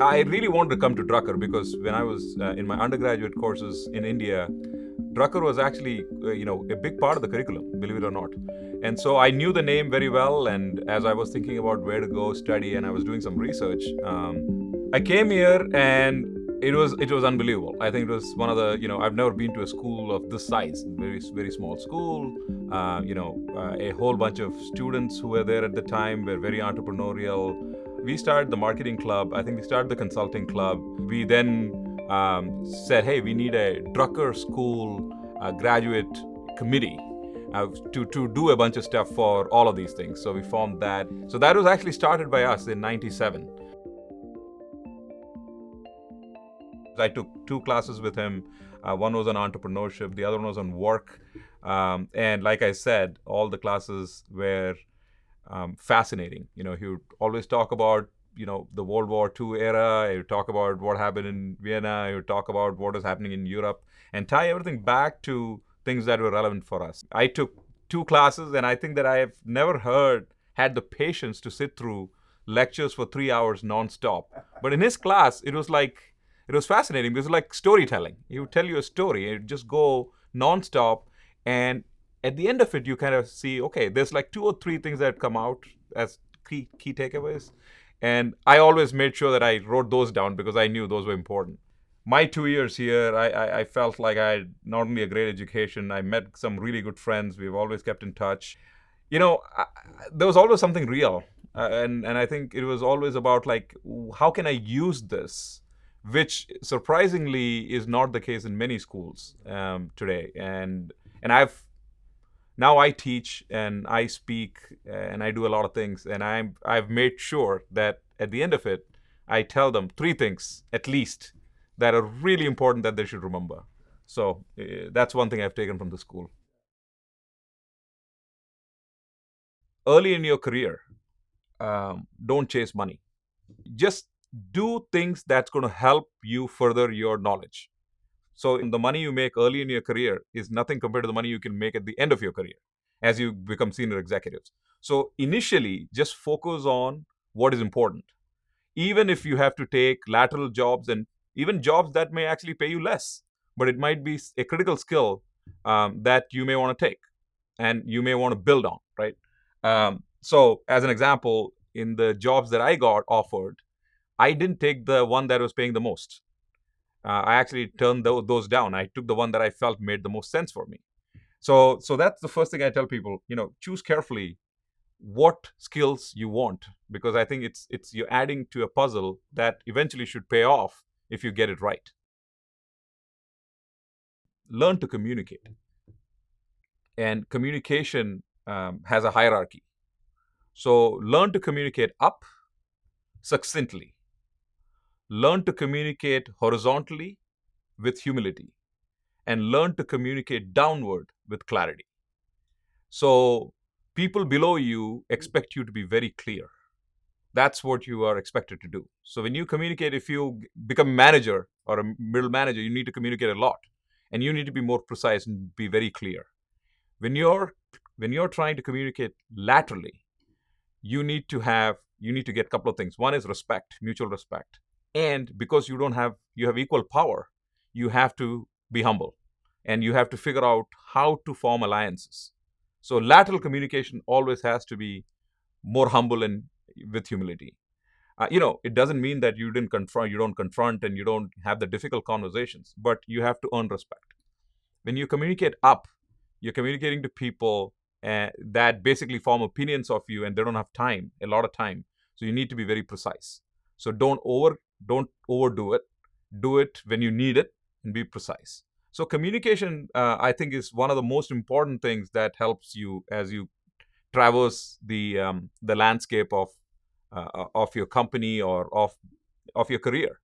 I really wanted to come to Drucker because when I was in my undergraduate courses in India, Drucker was actually, a big part of the curriculum, believe it or not. And so I knew the name very well. And as I was thinking about where to go study, and I was doing some research, I came here, and it was unbelievable. I think it was one of the I've never been to a school of this size, very small school. A whole bunch of students who were there at the time were very entrepreneurial. We started the marketing club. I think we started the consulting club. We then said, hey, we need a Drucker School graduate committee to do a bunch of stuff for all of these things. So we formed that. So that was actually started by us in '97. I took two classes with him. One was on entrepreneurship, the other one was on work. And like I said, all the classes were fascinating. He would always talk about, the World War II era. He would talk about what happened in Vienna. He would talk about what was happening in Europe and tie everything back to things that were relevant for us. I took two classes, and I think that I have never had the patience to sit through lectures for 3 hours nonstop. But in his class, it was fascinating because it was like storytelling. He would tell you a story, and it would just go nonstop. And at the end of it, you kind of see, okay, there's like 2 or 3 things that come out as key takeaways. And I always made sure that I wrote those down because I knew those were important. My 2 years here, I felt like I had not only a great education, I met some really good friends. We've always kept in touch. There was always something real. And I think it was always about like, how can I use this? Which surprisingly is not the case in many schools today. And now I teach and I speak and I do a lot of things, and I've made sure that at the end of it, I tell them 3 things at least that are really important that they should remember. So that's one thing I've taken from the school. Early in your career, don't chase money. Just do things that's going to help you further your knowledge. So the money you make early in your career is nothing compared to the money you can make at the end of your career as you become senior executives. So initially, just focus on what is important. Even if you have to take lateral jobs and even jobs that may actually pay you less, but it might be a critical skill that you may want to take and you may want to build on, right? So as an example, in the jobs that I got offered, I didn't take the one that was paying the most. I actually turned those down. I took the one that I felt made the most sense for me. So that's the first thing I tell people. Choose carefully what skills you want, because I think it's you're adding to a puzzle that eventually should pay off if you get it right. Learn to communicate, and communication has a hierarchy. So learn to communicate up succinctly. Learn to communicate horizontally with humility, and learn to communicate downward with clarity. So people below you expect you to be very clear. That's what you are expected to do. So when you communicate, if you become a manager or a middle manager, you need to communicate a lot, and you need to be more precise and be very clear. When you're trying to communicate laterally, you need to get a couple of things. One is respect, mutual respect. And because you have equal power, you have to be humble, and you have to figure out how to form alliances. So lateral communication always has to be more humble and with humility. It doesn't mean that you don't confront, and you don't have the difficult conversations, but you have to earn respect. When you communicate up, you're communicating to people that basically form opinions of you, and they don't have a lot of time. So you need to be very precise. So don't overdo it. Do it when you need it, and be precise. So communication, I think, is one of the most important things that helps you as you traverse the landscape of your company or of your career.